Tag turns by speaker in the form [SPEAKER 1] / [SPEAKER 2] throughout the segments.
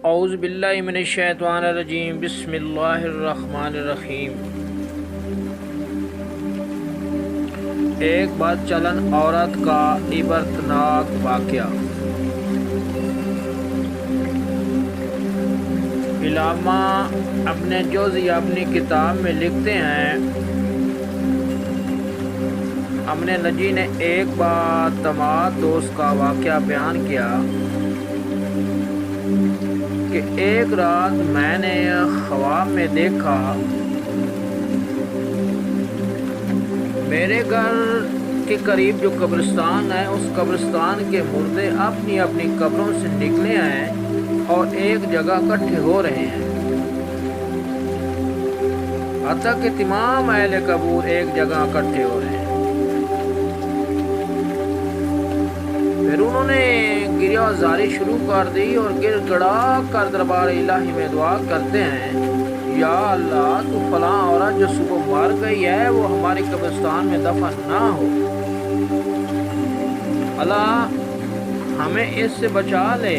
[SPEAKER 1] اعوذ باللہ من الشیطان الرجیم، بسم اللہ الرحمن الرحیم۔ ایک بد چلن عورت کا عبرتناک واقعہ۔ علامہ اپنے جوزی اپنی کتاب میں لکھتے ہیں، ہم نے نجی نے ایک بار تمام دوست کا واقعہ بیان کیا کہ ایک رات میں نے خواب میں دیکھا میرے گھر کے قریب جو قبرستان ہے، اس قبرستان کے مردے اپنی اپنی قبروں سے نکلے ہیں اور ایک جگہ اکٹھے ہو رہے ہیں، حتیٰ کہ تمام اہل قبور ایک جگہ اکٹھے ہو رہے ہیں۔ پھر انہوں نے گریہ زاری شروع کر دی اور گر گڑا کر دربار الہی میں دعا کرتے ہیں، یا اللہ تو فلاں عورت جو صبح مر گئی ہے وہ ہمارے قبرستان میں دفن نہ ہو، اللہ ہمیں اس سے بچا لے۔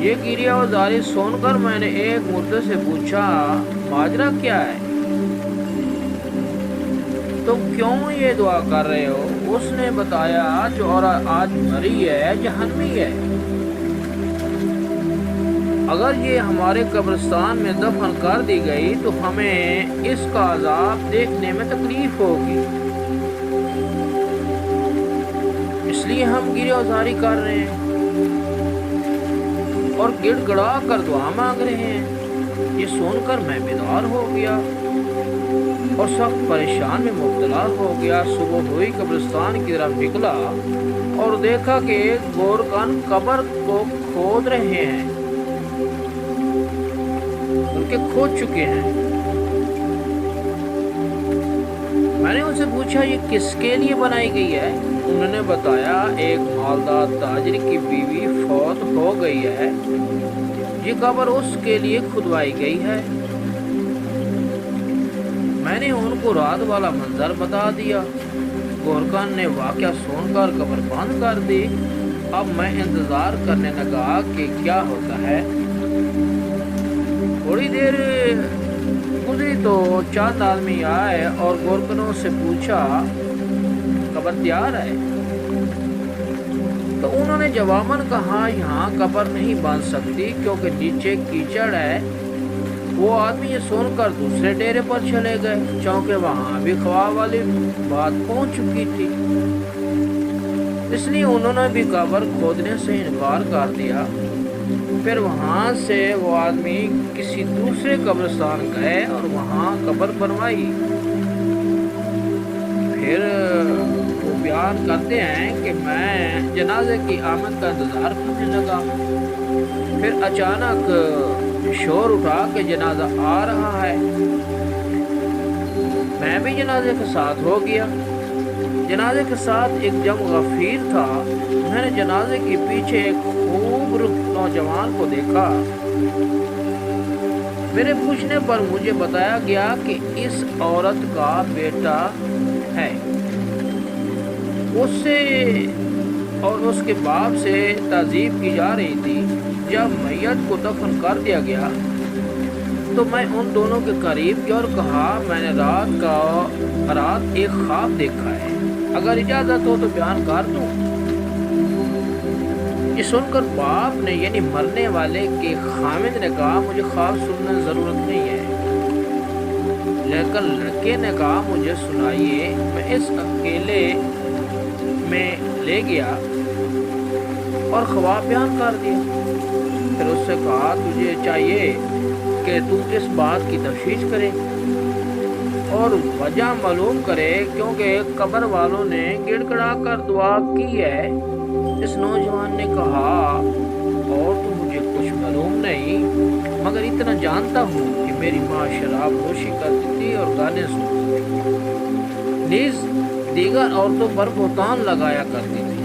[SPEAKER 1] یہ گریہ و زاری سن کر میں نے ایک مردے سے پوچھا، ماجرا کیا ہے؟ تم کیوں یہ دعا کر رہے ہو؟ اس نے بتایا، جو عورت آج مری ہے جہنمی ہے، اگر یہ ہمارے قبرستان میں دفن کر دی گئی تو ہمیں اس کا عذاب دیکھنے میں تکلیف ہوگی، اس لیے ہم گریہ زاری کر رہے ہیں اور گڑ گڑا کر دعا مانگ رہے ہیں۔ یہ سن کر میں بیدار ہو گیا اور سخت پریشان میں مبتلا ہو گیا۔ صبح ہوئی قبرستان کی طرف نکلا اور دیکھا کہ ایک گورکن قبر کو کھود رہے ہیں، بلکہ کھود چکے ہیں۔ میں نے ان سے پوچھا، یہ کس کے لیے بنائی گئی ہے؟ انہوں نے بتایا، ایک مالدار تاجر کی بیوی فوت ہو گئی ہے، یہ قبر اس کے لیے کھدوائی گئی ہے۔ میں نے ان کو رات والا منظر بتا دیا۔ گورکن نے واقعہ سن کر قبر بند کر دی۔ اب میں انتظار کرنے لگا کہ کیا ہوتا ہے۔ تھوڑی دیر گزری تو چند آدمی آئے اور گورکنوں سے پوچھا، قبر تیار ہے؟ تو انہوں نے جواباً کہا، یہاں قبر نہیں بن سکتی کیونکہ نیچے کیچڑ ہے۔ وہ آدمی یہ سن کر دوسرے ڈیرے پر چلے گئے، چونکہ وہاں بھی خواب والی بات پہنچ چکی تھی، اس لیے انہوں نے بھی قبر کھودنے سے انکار کر دیا۔ پھر وہاں سے وہ آدمی کسی دوسرے قبرستان گئے اور وہاں قبر بنوائی۔ پھر وہ بیان کرتے ہیں کہ میں جنازے کی آمد کا انتظار کرنے لگا، پھر اچانک شور اٹھا کہ جنازہ آ رہا ہے۔ میں بھی جنازے کے ساتھ ہو گیا۔ جنازے کے ساتھ ایک جم غفیر تھا۔ میں نے جنازے کے پیچھے ایک خوبصورت نوجوان کو دیکھا۔ میرے پوچھنے پر مجھے بتایا گیا کہ اس عورت کا بیٹا ہے، اس سے اور اس کے باپ سے تعذیب کی جا رہی تھی۔ جب میت کو دفن کر دیا گیا تو میں ان دونوں کے قریب گیا اور کہا، میں نے رات ایک خواب دیکھا ہے، اگر اجازت ہو تو بیان کر دوں۔ یہ سن کر باپ نے یعنی مرنے والے کے خامد نے کہا، مجھے خواب سننے ضرورت نہیں ہے، لیکن لڑکے نے کہا، مجھے سنائیے۔ میں اس اکیلے میں لے گیا اور خواب بیان کر دیا۔ پھر اس سے کہا، تجھے چاہیے کہ تو اس بات کی تفتیش کرے اور وجہ معلوم کرے، کیونکہ قبر والوں نے گڑ گڑا کر دعا کی ہے۔ اس نوجوان نے کہا، اور تو مجھے کچھ معلوم نہیں، مگر اتنا جانتا ہوں کہ میری ماں شراب نوشی کرتی تھی اور گانے سنتی تھی، نیز دیگر عورتوں پر بہتان لگایا کرتی تھی۔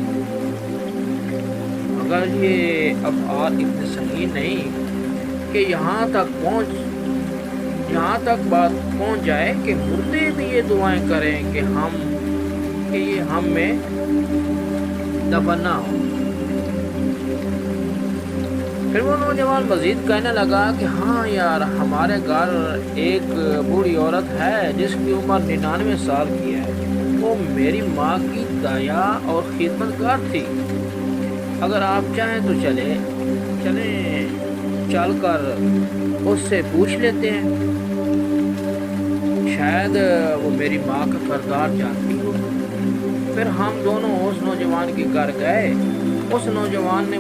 [SPEAKER 1] مگر یہ افعال اتنے صحیح نہیں کہ یہاں تک بات پہنچ جائے کہ مردے بھی یہ دعائیں کریں کہ یہ ہم میں دفن نہ ہو۔ پھر وہ نوجوان مزید کہنے لگا کہ ہاں یار، ہمارے گھر ایک بوڑھی عورت ہے جس کی عمر 99 سال کی ہے۔ وہ میری ماں کی دایا اور خدمت گار تھی۔ اگر آپ چاہیں تو چلیں چل کر اس سے پوچھ لیتے ہیں، شاید وہ میری ماں کا کردار جانتی ہو۔ پھر ہم دونوں اس نوجوان کے گھر گئے۔ اس نوجوان نے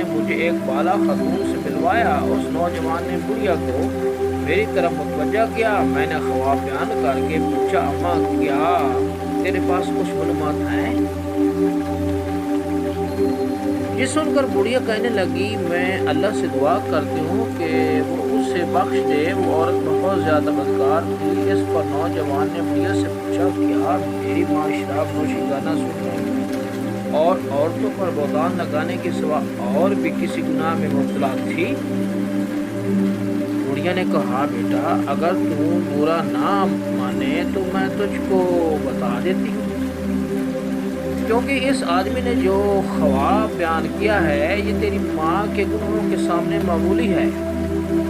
[SPEAKER 1] مجھے ایک بالا خاتون سے ملوایا۔ اس نوجوان نے بڑھیا کو میری طرف متوجہ کیا۔ میں نے خواب بیان کر کے پوچھا، اماں کیا تیرے پاس کچھ معلومات ہیں؟ یہ سن کر بڑھیا کہنے لگی، میں اللہ سے دعا کرتی ہوں کہ وہ اسے بخش دے، وہ عورت بہت زیادہ بدکار تھی۔ اس پر نوجوان نے بڑھیا سے پوچھا، کیا میری ماں شراب نوشی، گانا سننے اور عورتوں پر بہتان لگانے کے سوا اور بھی کسی گناہ میں مبتلا تھی؟ بڑھیا نے کہا، بیٹا اگر تم برا نہ مانے تو میں تجھ کو بتا دیتی ہوں، کیونکہ اس آدمی نے جو خواب بیان کیا ہے یہ تیری ماں کے گناہوں کے سامنے معمولی ہے۔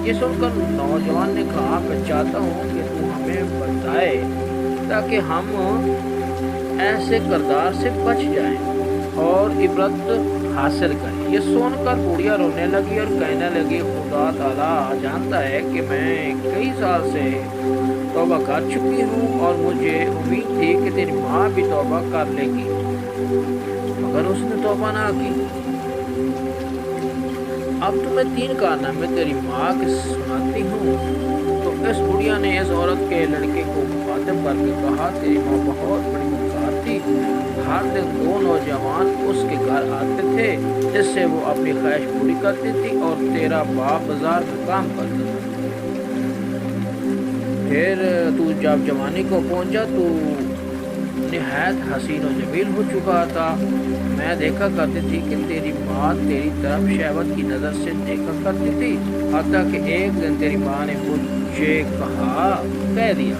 [SPEAKER 1] یہ سن کر نوجوان نے کہا، میں چاہتا ہوں کہ تو ہمیں بتائے تاکہ ہم ایسے کردار سے بچ جائیں اور عبرت حاصل کریں۔ یہ سن کر بڑھیا رونے لگی اور کہنے لگی، خدا تعالیٰ جانتا ہے کہ میں کئی سال سے توبہ کر چکی ہوں اور مجھے امید تھی کہ تیری ماں بھی توبہ کر لے گی، مگر اس نے توبہ نہ کی۔ اب تو میں 3 کارنامے تیری ماں کے سناتی ہوں۔ تو اس بڑھیا نے اس عورت کے لڑکے کو مخاطب کر کے کہا، تیری ماں بہت بڑی بدکار تھی۔ ہر دن 2 نوجوان اس کے گھر آتے تھے جس سے وہ اپنی خواہش پوری کرتی تھی، اور تیرا باپ بازار میں کام کرتا تھا۔ پھر تو جب جوانی کو پہنچا تو نہایت حسین و جمیل ہو چکا تھا۔ میں دیکھا کرتی تھی کہ تیری ماں تیری طرف شہوت کی نظر سے دیکھا کرتی تھی، حتیٰ کہ ایک دن تیری ماں نے مجھے کہہ دیا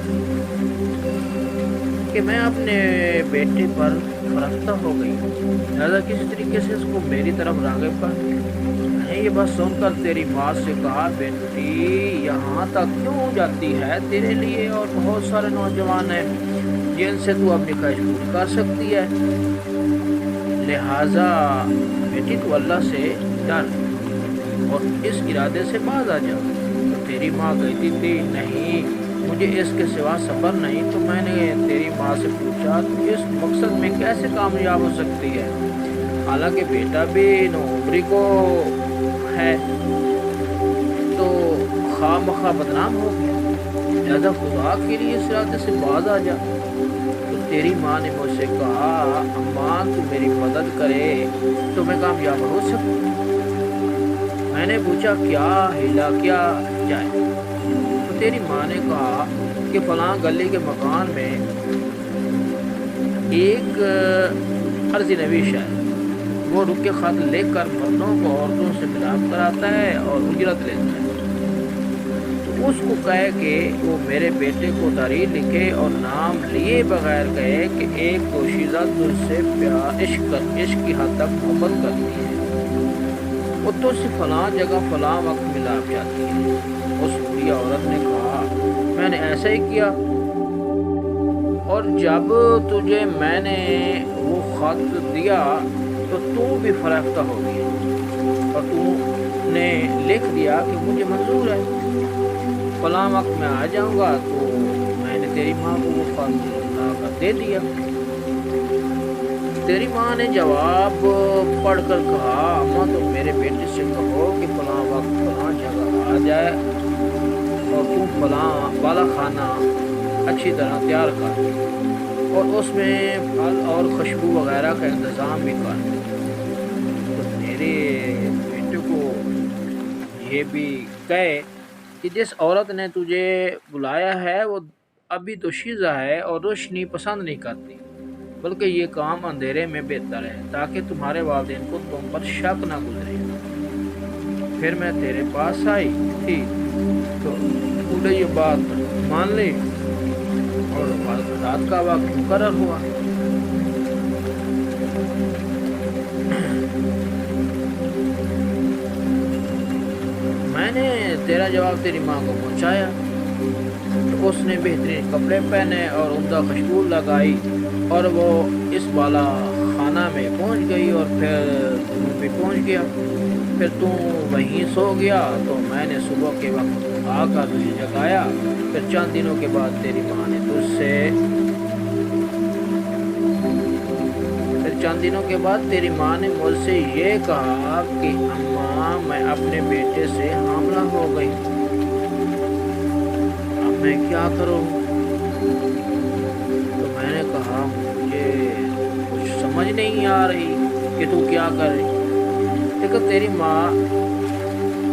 [SPEAKER 1] کہ میں اپنے بیٹے پر فرفتہ ہو گئی ہوں، لہذا کسی طریقے سے اس کو میری طرف راغب کر دیا۔ میں نے یہ بات سن کر تیری ماں سے کہا، بیٹی یہاں تک کیوں جاتی ہے؟ تیرے لیے اور بہت سارے نوجوان ہیں جن سے تو اپنی خواہش پوری کر سکتی ہے، لہذا بیٹی تو اللہ سے ڈر اور اس ارادے سے باز آ جا۔ تو تیری ماں کہتی تھی، نہیں مجھے اس کے سوا صبر نہیں۔ تو میں نے تیری ماں سے پوچھا، تو اس مقصد میں کیسے کامیاب ہو سکتی ہے، حالانکہ بیٹا بھی نوعمری کو ہے، تو خواہ مخواہ بدنام ہو گیا، لہذا خدا کے لیے اس ارادے سے باز آ جا۔ تو تیری ماں نے مجھ سے کہا، اماں تو میری مدد کرے تو میں کامیاب ہو سکوں۔ میں نے پوچھا، کیا ہیلا کیا جائے؟ تو تیری ماں نے کہا کہ فلاں گلی کے مکان میں ایک عرضی نویش ہے، وہ رکے خط لے کر مردوں کو عورتوں سے ملاپ کراتا ہے اور اجرت لیتا ہے۔ تو اس کو کہے کہ وہ میرے بیٹے کو تحریر لکھے اور نام لیے بغیر کہے کہ ایک پوشیدہ تجھ سے پیار عشق کی حد تک محبت کرتی ہے، وہ تجھ سے فلاں جگہ فلاں وقت ملاپ جاتی ہے۔ اس بوڑھی عورت نے کہا، میں نے ایسا ہی کیا، اور جب تجھے میں نے وہ خط دیا تو بھی فرفتہ ہو گیا اور نے لکھ دیا کہ مجھے منظور ہے، فلاں وقت میں آ جاؤں گا۔ تو میں نے تیری ماں کو وہ خط لا کر دے دیا۔ تیری ماں نے جواب پڑھ کر کہا، اماں تم میرے بیٹے سے کہو کہ فلاں وقت فلاں جگہ آ جائے اور تم فلاں بالا خانہ اچھی طرح تیار کر اور اس میں پھل اور خوشبو وغیرہ کا انتظام بھی کر۔ تو میرے بیٹے کو یہ بھی کہے کہ جس عورت نے تجھے بلایا ہے وہ ابھی تو شیزہ ہے اور روشنی پسند نہیں کرتی، بلکہ یہ کام اندھیرے میں بہتر ہے تاکہ تمہارے والدین کو تم پر شک نہ گزرے۔ پھر میں تیرے پاس آئی تھی تو تو نے یہ بات مان لی اور رات کا وقت مقرر ہوا۔ نے تیرا جواب تیری ماں کو پہنچایا تو اس نے بہترین کپڑے پہنے اور عمدہ خوشبو لگائی اور وہ اس بالا خانہ میں پہنچ گئی اور پھر بھی پہنچ گیا۔ پھر تو وہیں سو گیا تو میں نے صبح کے وقت آ کر تجھے جگایا۔ پھر چند دنوں کے بعد تیری ماں نے تجھ سے پھر چند دنوں کے بعد تیری ماں نے مجھ سے یہ کہا کہ اماں میں اپنے بیٹے سے حاملہ ہو گئی، اب میں کیا کروں؟ تو میں نے کہا مجھے کچھ سمجھ نہیں آ رہی کہ تو کیا کرے، لیکن تیری ماں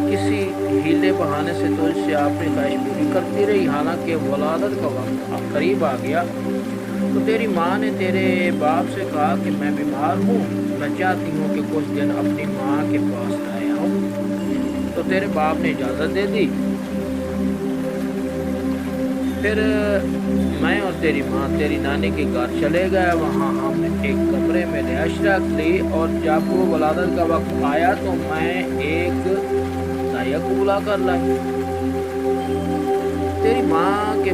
[SPEAKER 1] کسی ہیلے بہانے سے تجھ سے اپنی خواہش پوری کرتی رہی۔ حالانکہ ولادت کا وقت قریب آ گیا تو تیری ماں نے تیرے باپ سے کہا کہ میں بیمار ہوں، میں چاہتی ہوں کہ کچھ دن اپنی ماں کے پاس آیا ہوں۔ تو تیرے باپ نے اجازت دے دی۔ پھر میں اور تیری ماں تیری نانی کے گھر چلے گئے، وہاں ہم نے ایک کمرے میں رہائش رکھ لی، اور جب وہ ولادت کا وقت آیا تو میں ایک دائیا کو بلا کر لائی۔ تیری ماں کے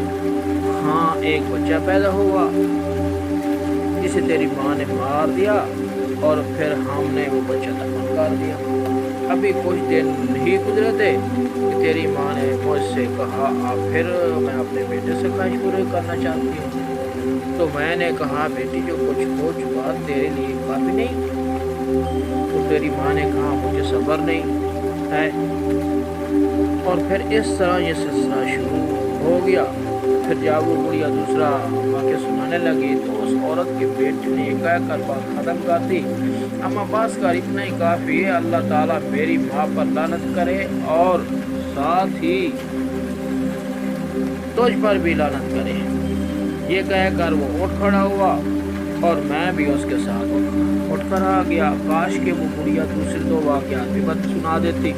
[SPEAKER 1] ہاں ایک بچہ پیدا ہوا جسے تیری ماں نے مار دیا، اور پھر ہم نے وہ بچہ دفن کر دیا۔ ابھی کچھ دن نہیں گزرے تھے کہ تیری ماں نے مجھ سے کہا اب پھر میں اپنے بیٹے سے خواہش پوری کرنا چاہتی ہوں۔ تو میں نے کہا بیٹی جو کچھ ہو چکا تیرے لیے کافی نہیں؟ تو تیری ماں نے کہا مجھے صبر نہیں ہے، اور پھر اس طرح یہ سلسلہ شروع ہو گیا۔ پھر جب وہ بڑھیا دوسرا واقعہ سنانے لگی تو اس عورت کے بیٹے نے یہ کہہ کر بات ختم کر دی، اما بس کر اتنا ہی کافی ہے، اللہ تعالیٰ میری ماں پر لعنت کرے اور ساتھ ہی تجھ پر بھی لعنت کرے۔ یہ کہہ کر وہ اٹھ کھڑا ہوا اور میں بھی اس کے ساتھ اٹھ کر آ گیا۔ کاش کہ وہ بڑھیا دوسرے دو واقعات بھی بد سنا دیتی۔